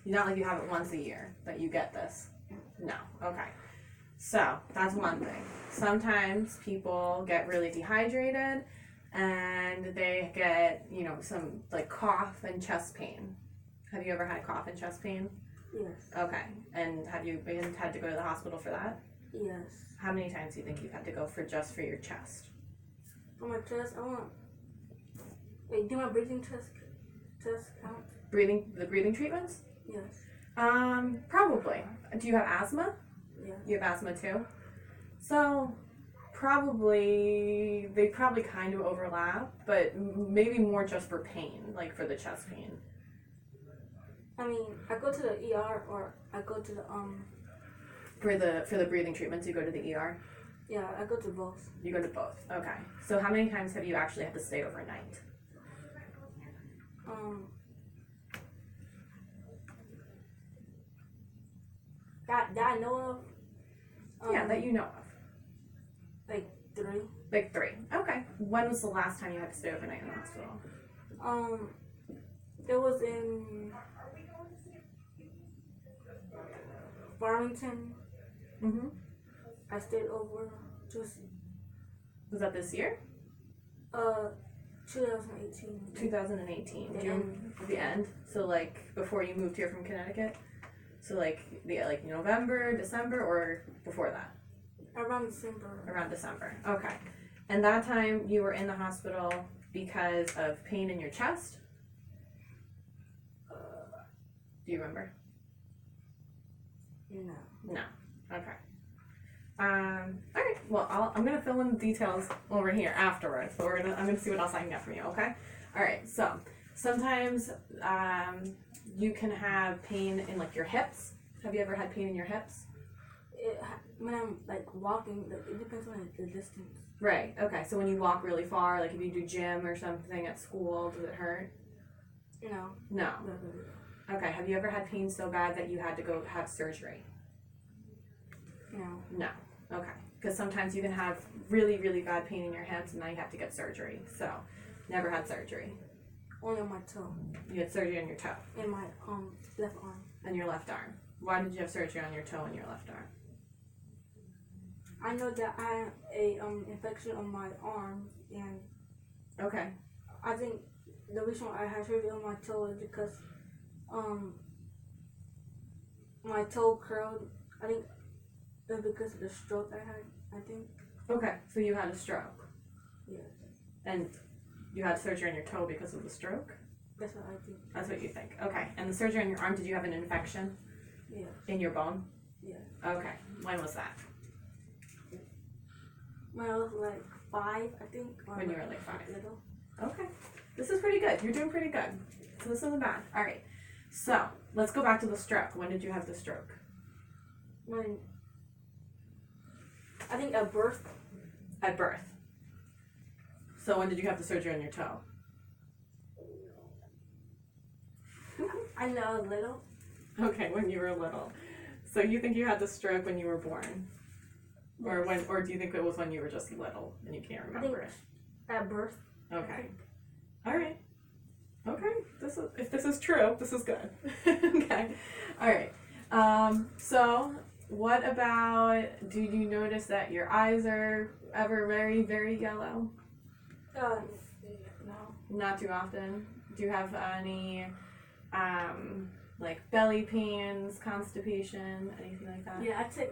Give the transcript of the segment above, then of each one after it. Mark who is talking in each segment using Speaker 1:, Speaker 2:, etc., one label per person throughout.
Speaker 1: Not like you have it once a year that you get this. No. Okay. So that's one thing. Sometimes people get really dehydrated and they get, some like cough and chest pain. Have you ever had cough and chest pain?
Speaker 2: Yes.
Speaker 1: Okay. And have you had to go to the hospital for that?
Speaker 2: Yes.
Speaker 1: How many times do you think you've had to go for just for your chest?
Speaker 2: For my chest, I want. Wait, do my breathing test count?
Speaker 1: The breathing treatments?
Speaker 2: Yes.
Speaker 1: Probably. Do you have asthma?
Speaker 2: Yeah.
Speaker 1: You have asthma too? So they probably kind of overlap, but maybe more just for pain, like for the chest pain.
Speaker 2: I mean, I go to the ER or I go to the
Speaker 1: For the breathing treatments, you go to the ER?
Speaker 2: Yeah, I go to both.
Speaker 1: You go to both. Okay. So how many times have you actually had to stay overnight?
Speaker 2: That I know of.
Speaker 1: Yeah, that you know of.
Speaker 2: Like 3.
Speaker 1: Like 3. Okay. When was the last time you had to stay overnight in the hospital?
Speaker 2: It was in Farmington.
Speaker 1: Mm-hmm.
Speaker 2: I stayed over just.
Speaker 1: Was that this year?
Speaker 2: 2018.
Speaker 1: 2018.
Speaker 2: The
Speaker 1: end. So like before you moved here from Connecticut. So like November, December, or before that?
Speaker 2: Around December.
Speaker 1: Around December. Okay. And that time you were in the hospital because of pain in your chest? Do you remember?
Speaker 2: No.
Speaker 1: No. Okay. All right. Well, I'm gonna fill in the details over here afterwards. So I'm gonna see what else I can get from you. Okay. All right. So sometimes you can have pain in like your hips. Have you ever had pain in your hips?
Speaker 2: When I'm like walking, it depends on the distance.
Speaker 1: Right. Okay. So when you walk really far, like if you do gym or something at school, does it hurt?
Speaker 2: No.
Speaker 1: No. Okay. Have you ever had pain so bad that you had to go have surgery?
Speaker 2: No.
Speaker 1: No. Okay. Because sometimes you can have really, really bad pain in your hips and now you have to get surgery. So, never had surgery.
Speaker 2: Only on my toe.
Speaker 1: You had surgery on your toe.
Speaker 2: And my left arm.
Speaker 1: And your left arm. Why did you have surgery on your toe and your left arm?
Speaker 2: I know that I had a infection on my arm, and
Speaker 1: okay.
Speaker 2: I think the reason why I had surgery on my toe is because my toe curled. I think it was because of the stroke I had. I think.
Speaker 1: Okay, so you had a stroke.
Speaker 2: Yes.
Speaker 1: And you had surgery on your toe because of the stroke?
Speaker 2: That's what I think.
Speaker 1: That's what you think. Okay. And the surgery on your arm, did you have an infection?
Speaker 2: Yeah.
Speaker 1: In your bone?
Speaker 2: Yeah.
Speaker 1: Okay. When was that?
Speaker 2: When I was like 5, I think.
Speaker 1: When you were like 5.
Speaker 2: Little.
Speaker 1: Okay. This is pretty good. You're doing pretty good. So this isn't bad. All right. So let's go back to the stroke. When did you have the stroke?
Speaker 2: When I think at birth.
Speaker 1: At birth. So when did you have the surgery on your toe?
Speaker 2: I know, little.
Speaker 1: Okay, when you were little. So you think you had the stroke when you were born? Or or do you think it was when you were just little and you can't remember it?
Speaker 2: At birth.
Speaker 1: Okay. All right. Okay. If this is true, this is good. Okay. All right. So what about, do you notice that your eyes are ever very, very yellow?
Speaker 2: No.
Speaker 1: Not too often. Do you have any like belly pains, constipation, anything like that?
Speaker 2: Yeah, I take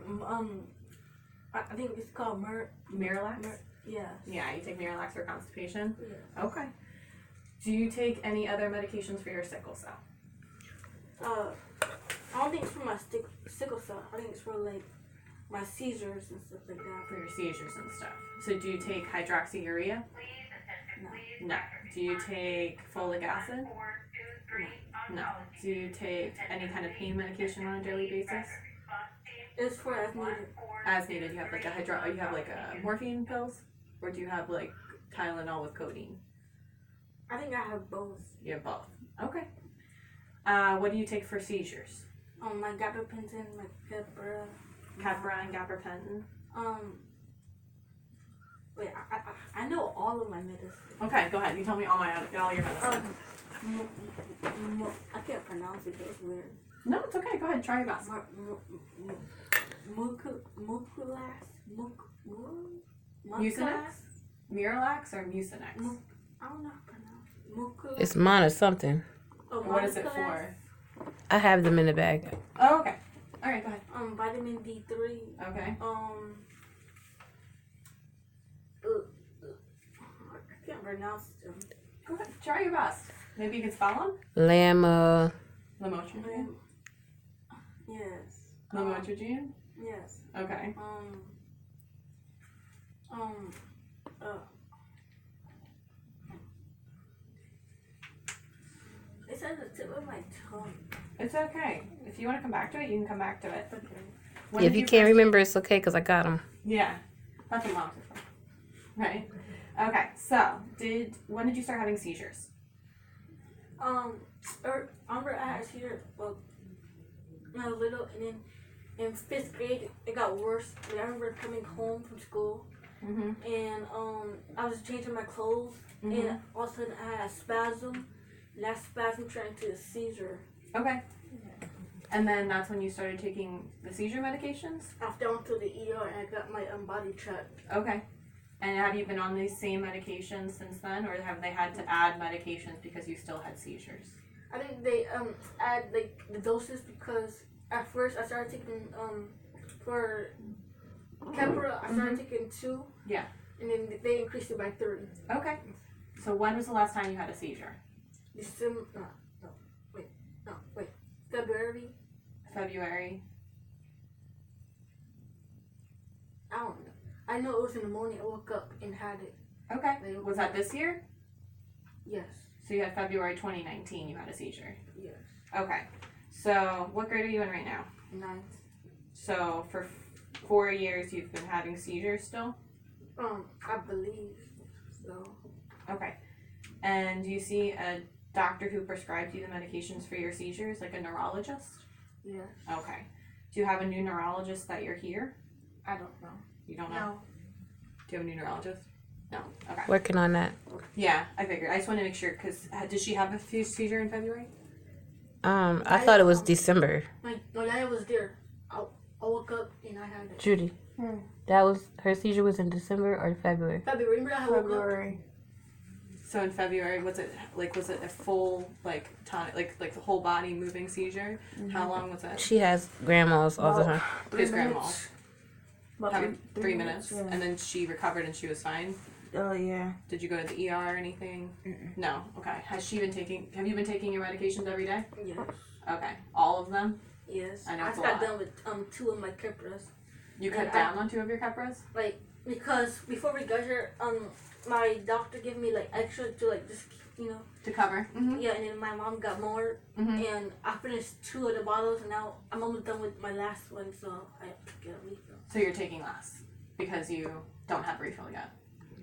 Speaker 2: I think it's called
Speaker 1: Miralax?
Speaker 2: Yeah.
Speaker 1: Yeah, you take Miralax for constipation?
Speaker 2: Yeah.
Speaker 1: Okay. Do you take any other medications for your sickle cell?
Speaker 2: I don't think it's for my sickle cell. I think it's for like my seizures and stuff like that.
Speaker 1: For your seizures and stuff. So do you take hydroxyurea?
Speaker 2: No.
Speaker 1: No. Do you take folic acid? No. Do you take any kind of pain medication on a daily basis?
Speaker 2: It's for as needed.
Speaker 1: As needed. You have like a morphine pills? Or do you have like Tylenol with codeine?
Speaker 2: I think I have both.
Speaker 1: You have both. Okay. What do you take for seizures?
Speaker 2: My gabapentin, my
Speaker 1: Keppra and gabapentin.
Speaker 2: Wait, I know all of my medicine.
Speaker 1: Okay, go ahead. You tell me all your medicine.
Speaker 2: I can't pronounce it. It's weird.
Speaker 1: No, it's okay. Go ahead. Try your best. Mucinex? Miralax or Mucinex?
Speaker 2: I don't know how to pronounce.
Speaker 3: It's mine or something.
Speaker 1: What is it for?
Speaker 3: I have them in the bag.
Speaker 1: Oh, okay. All right, go ahead.
Speaker 2: Vitamin D3.
Speaker 1: Okay.
Speaker 2: I can't pronounce them.
Speaker 1: Go ahead. Try your best. Maybe you can spell them?
Speaker 3: Lama.
Speaker 1: Lamotrigine?
Speaker 2: Yes.
Speaker 1: Lamotrigine?
Speaker 2: Yes.
Speaker 1: Okay.
Speaker 2: It's at the tip of my tongue.
Speaker 1: It's okay. If you want to come back to it, you can come back to it.
Speaker 2: Okay.
Speaker 1: When
Speaker 3: If
Speaker 1: did
Speaker 3: you can't remember, it's okay because I got them.
Speaker 1: Yeah. That's what moms are for. Right? Okay, so when did you start having seizures?
Speaker 2: I remember I had seizures, well, when I was little, and then in 5th grade, it got worse. I remember coming home from school,
Speaker 1: Mm-hmm.
Speaker 2: and I was changing my clothes, and all of a sudden I had a spasm, and that spasm turned into a seizure.
Speaker 1: Okay. And then that's when you started taking the seizure medications?
Speaker 2: After I went to the ER and I got my body checked.
Speaker 1: Okay. And have you been on these same medications since then, or have they had to add medications because you still had seizures?
Speaker 2: I think they add like the doses because at first I started taking for Keppra I started taking 2.
Speaker 1: Yeah.
Speaker 2: And then they increased it by 3.
Speaker 1: Okay. So when was the last time you had a seizure?
Speaker 2: December. February.
Speaker 1: February.
Speaker 2: I don't know. I know it was in the morning. I woke up and had it.
Speaker 1: Okay. Was that this year?
Speaker 2: Yes.
Speaker 1: So you had February 2019, you had a seizure.
Speaker 2: Yes.
Speaker 1: Okay. So what grade are you in right now?
Speaker 2: 9th.
Speaker 1: So for 4 years you've been having seizures still?
Speaker 2: I believe so.
Speaker 1: Okay. And do you see a doctor who prescribed you the medications for your seizures, like a neurologist?
Speaker 2: Yes.
Speaker 1: Okay. Do you have a new neurologist that you're here?
Speaker 2: I don't know.
Speaker 1: You don't know?
Speaker 2: No.
Speaker 1: Do you have a new neurologist? No. Okay.
Speaker 3: Working on that.
Speaker 1: Yeah, I figured. I just wanted to make sure, because did she have a seizure in February?
Speaker 3: I thought it was December.
Speaker 2: My dad was there. I woke up and I had it.
Speaker 3: Judy. That was her seizure was in December or February?
Speaker 2: February. Remember I woke up?
Speaker 1: So in February, was it a full tonic, like the whole body moving seizure? Mm-hmm. How long was it?
Speaker 3: She has grandmas all the time.
Speaker 1: His grandma.
Speaker 4: About
Speaker 1: 3 minutes,
Speaker 4: yeah.
Speaker 1: and then she recovered and she was fine.
Speaker 4: Oh yeah.
Speaker 1: Did you go to the ER or anything? No. Okay. Have you been taking your medications every day?
Speaker 2: Yes.
Speaker 1: Okay. All of them?
Speaker 2: Yes.
Speaker 1: I know
Speaker 2: I
Speaker 1: it's a
Speaker 2: got
Speaker 1: lot.
Speaker 2: done with 2 of my Keppras.
Speaker 1: You cut down on 2 of your Keppras?
Speaker 2: Like because before we got here, my doctor gave me extra to just
Speaker 1: To cover. Mm-hmm.
Speaker 2: Yeah, and then my mom got more, and I finished 2 of the bottles, and now I'm almost done with my last one, so I have to get a refill.
Speaker 1: So you're taking less because you don't have a refill yet.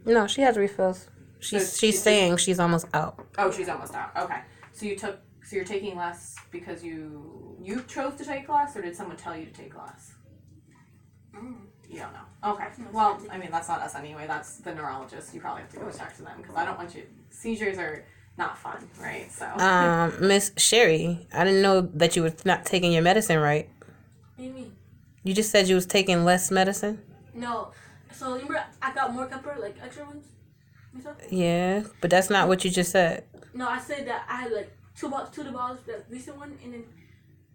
Speaker 3: No, she has refills. She's saying she's almost out.
Speaker 1: Oh, she's almost out. Okay. So you're taking less because you chose to take less, or did someone tell you to take less? You don't know. Okay. Well, I mean, that's not us anyway. That's the neurologist. You probably have to go talk to them because I don't want you. Seizures are not fun, right? So.
Speaker 3: Miss Sherry, I didn't know that you were not taking your medicine right.
Speaker 2: What do you mean?
Speaker 3: You just said you was taking less medicine?
Speaker 2: No. So remember, I got more Keppra, extra ones.
Speaker 3: Yeah, but that's not what you just said.
Speaker 2: No, I said that I had 2 of the bottles, the recent one, and then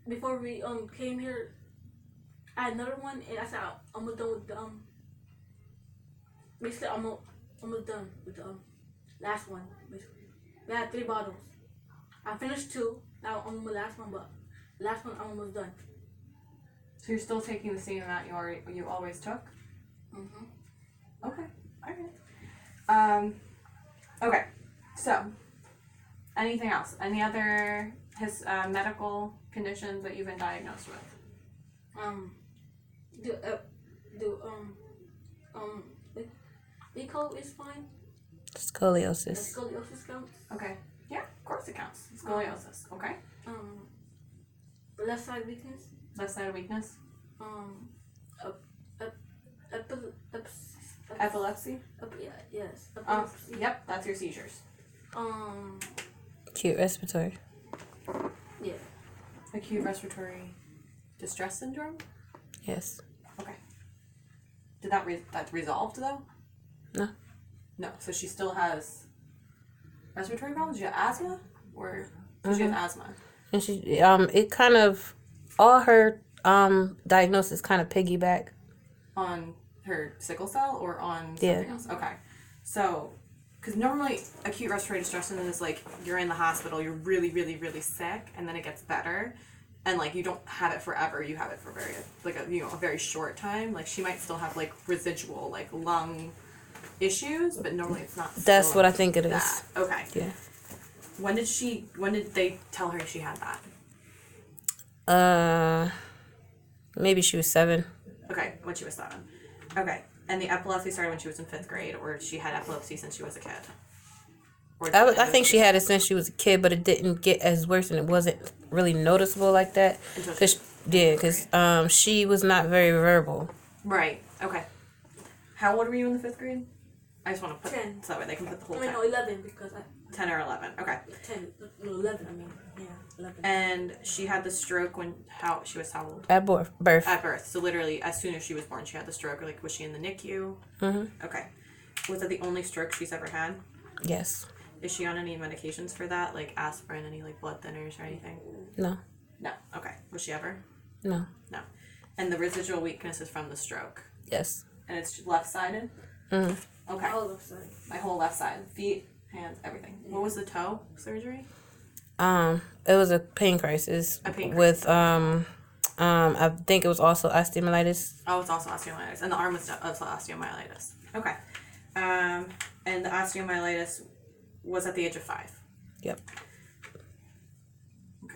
Speaker 2: before we came here, I had another one, and I said I'm almost done with the basically I'm almost done with the last one. Basically, we had 3 bottles. I finished 2. Now I'm on the last one, but the last one I'm almost done.
Speaker 1: So you're still taking the same amount you always took?
Speaker 2: Mhm.
Speaker 1: Okay. All right. Okay. So, anything else? Any other medical conditions that you've been diagnosed with?
Speaker 2: Eco is fine.
Speaker 3: Scoliosis.
Speaker 2: Scoliosis counts.
Speaker 1: Okay. Yeah, of course it counts. Scoliosis. Okay.
Speaker 2: Left side weakness.
Speaker 1: Left side weakness.
Speaker 2: Epilepsy.
Speaker 1: Epilepsy.
Speaker 2: Yes.
Speaker 1: Yep, that's your seizures.
Speaker 3: acute respiratory.
Speaker 2: Yeah.
Speaker 1: Acute respiratory distress syndrome?
Speaker 3: Yes.
Speaker 1: Okay. Did that resolved though?
Speaker 3: No.
Speaker 1: No. So she still has respiratory problems? She has asthma? Or she has asthma?
Speaker 3: And she it kind of all her diagnosis kind of piggyback.
Speaker 1: On her sickle cell or on something
Speaker 3: Yeah.
Speaker 1: else? Okay. So, because normally acute respiratory distress syndrome is like you're in the hospital, you're really, really, really sick, and then it gets better, and like you don't have it forever. You have it for a very short time. Like she might still have like residual like lung issues, but normally it's not.
Speaker 3: That's
Speaker 1: still
Speaker 3: what I think it is.
Speaker 1: that. Okay.
Speaker 3: Yeah.
Speaker 1: When did they tell her she had that?
Speaker 3: Maybe she was 7.
Speaker 1: Okay, when she was 7. Okay, and the epilepsy started when she was in 5th grade, or she had epilepsy since she was a kid? Or
Speaker 3: I think she had it since she was a kid, but it didn't get as worse, and it wasn't really noticeable like that. Because she was not very verbal.
Speaker 1: Right. Okay. How old were you in the 5th grade? I just want to put
Speaker 2: 10.
Speaker 1: so that way they can put the whole 10.
Speaker 2: No, 11 because
Speaker 1: 10 or 11. Okay.
Speaker 2: 10. No, 11. I mean, yeah, 11.
Speaker 1: And she had the stroke when she was how old?
Speaker 3: At birth.
Speaker 1: At birth. So literally, as soon as she was born, she had the stroke. Or like, was she in the NICU?
Speaker 3: Mm-hmm.
Speaker 1: Okay. Was that the only stroke she's ever had?
Speaker 3: Yes.
Speaker 1: Is she on any medications for that, like aspirin, any like blood thinners or anything?
Speaker 3: No.
Speaker 1: No. Okay. Was she ever?
Speaker 3: No.
Speaker 1: No. And the residual weakness is from the stroke.
Speaker 3: Yes.
Speaker 1: And it's left-sided?
Speaker 3: Mm-hmm.
Speaker 1: Okay.
Speaker 2: All left side.
Speaker 1: My whole left side. Feet, hands, everything. What was the toe surgery?
Speaker 3: It was a pain crisis.
Speaker 1: A pain
Speaker 3: with I think it was also osteomyelitis.
Speaker 1: Oh, it's also osteomyelitis. And the arm was also osteomyelitis. Okay. And the osteomyelitis was at the age of 5.
Speaker 3: Yep.
Speaker 1: Okay.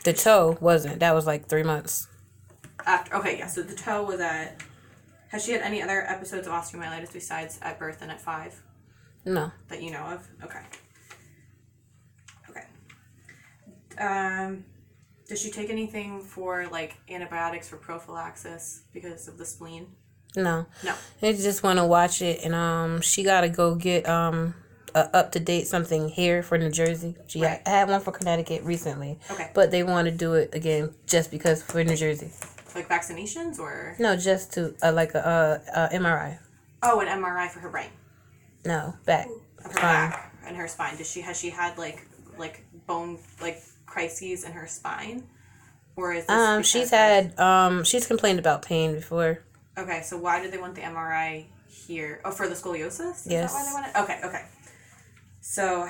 Speaker 3: The toe wasn't. That was like 3 months.
Speaker 1: Okay, yeah. So the toe was at. Has she had any other episodes of osteomyelitis besides at birth and at 5?
Speaker 3: No.
Speaker 1: That you know of? Okay. Okay. Does she take anything for like antibiotics for prophylaxis because of the spleen?
Speaker 3: No.
Speaker 1: No.
Speaker 3: They just want to watch it, and she got to go get a up to date something here for New Jersey. She had one for Connecticut recently.
Speaker 1: Okay.
Speaker 3: But they want to do it again just because for New Jersey.
Speaker 1: Like vaccinations or?
Speaker 3: No, just to like a MRI.
Speaker 1: Oh, an MRI for her brain.
Speaker 3: No, back.
Speaker 1: Her back and her spine. Has she had like bone crises in her spine, or is this
Speaker 3: she's complained about pain before.
Speaker 1: Okay, so why did they want the MRI here? Oh, for the scoliosis? Is
Speaker 3: yes.
Speaker 1: that why they want it? Okay. So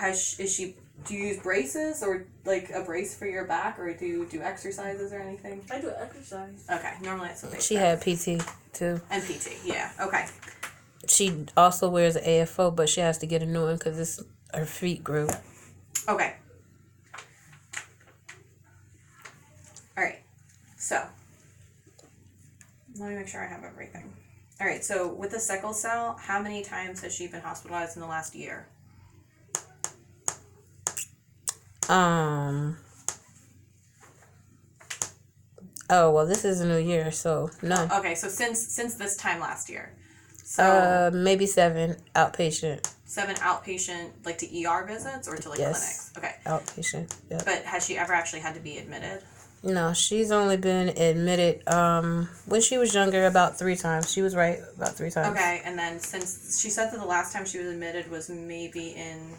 Speaker 1: do you use braces or like a brace for your back, or do you do exercises or anything?
Speaker 2: I do exercise.
Speaker 1: Okay, normally that's what they
Speaker 3: She had PT too.
Speaker 1: And PT, yeah. Okay.
Speaker 3: She also wears an AFO, but she has to get a new one because her feet grew.
Speaker 1: Okay. All right. So let me make sure I have everything. All right. So with the sickle cell, how many times has she been hospitalized in the last year?
Speaker 3: Oh well, this is a new year, so none.
Speaker 1: Okay, so since this time last year. So
Speaker 3: maybe 7 outpatient.
Speaker 1: 7 outpatient, like to ER visits or to like clinics? Okay.
Speaker 3: Outpatient. Yep.
Speaker 1: But has she ever actually had to be admitted?
Speaker 3: No, she's only been admitted when she was younger about 3 times. She was right about 3 times.
Speaker 1: Okay, and then since she said that the last time she was admitted was maybe in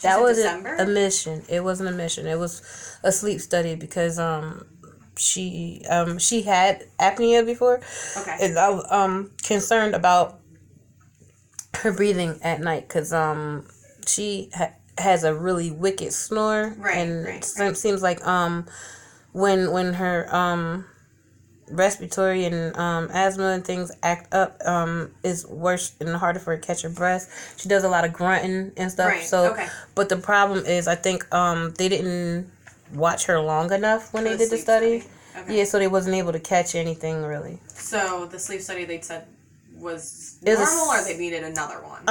Speaker 3: that was
Speaker 1: December?
Speaker 3: a mission. It wasn't a mission. It was a sleep study because she had apnea before.
Speaker 1: Okay.
Speaker 3: And I was concerned about her breathing at night because she has a really wicked snore.
Speaker 1: Right.
Speaker 3: Seems like when her respiratory and asthma and things act up is worse and harder for her to catch her breath. She does a lot of grunting and stuff.
Speaker 1: Right.
Speaker 3: So,
Speaker 1: okay.
Speaker 3: But the problem is, I think they didn't watch her long enough when they did the study.
Speaker 1: Okay.
Speaker 3: Yeah, so they wasn't able to catch anything really.
Speaker 1: So the sleep study they said was normal, or they needed another one?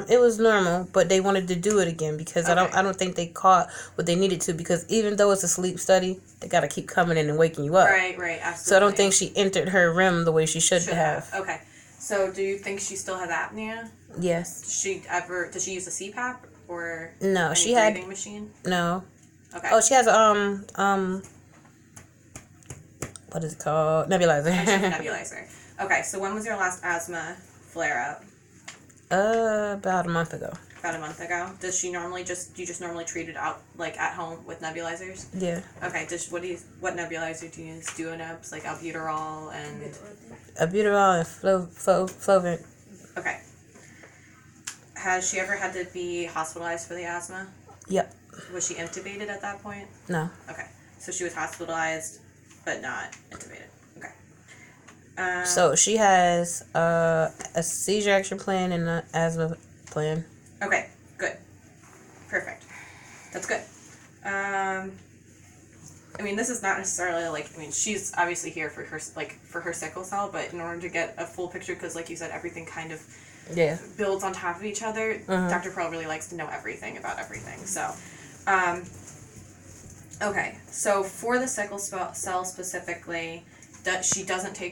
Speaker 3: It was normal, but they wanted to do it again because I don't think they caught what they needed to, because even though it's a sleep study, they gotta keep coming in and waking you up.
Speaker 1: Right, absolutely.
Speaker 3: So I don't think she entered her REM the way she should have.
Speaker 1: Okay. So do you think she still has apnea?
Speaker 3: Yes.
Speaker 1: Does she use a CPAP? or
Speaker 3: No,
Speaker 1: any
Speaker 3: she had
Speaker 1: breathing machine?
Speaker 3: no.
Speaker 1: Okay.
Speaker 3: Oh, she has what is it called? Nebulizer.
Speaker 1: Nebulizer. Okay, so when was your last asthma flare up?
Speaker 3: About a month ago.
Speaker 1: About a month ago. Does she normally do you just normally treat it out like at home with nebulizers?
Speaker 3: Yeah.
Speaker 1: Okay. What nebulizer do you use? Duonebs, like albuterol and.
Speaker 3: Albuterol and Flovent.
Speaker 1: Okay. Has she ever had to be hospitalized for the asthma?
Speaker 3: Yep.
Speaker 1: Was she intubated at that point?
Speaker 3: No.
Speaker 1: Okay. So she was hospitalized, but not intubated. Okay.
Speaker 3: So she has a seizure action plan and an asthma plan.
Speaker 1: Okay. Good. Perfect. That's good. I mean, this is not necessarily like. I mean, she's obviously here for her sickle cell, but in order to get a full picture, because like you said, everything kind of builds on top of each other. Dr. Pearl really likes to know everything about everything. So, okay. So for the sickle cell specifically, she doesn't take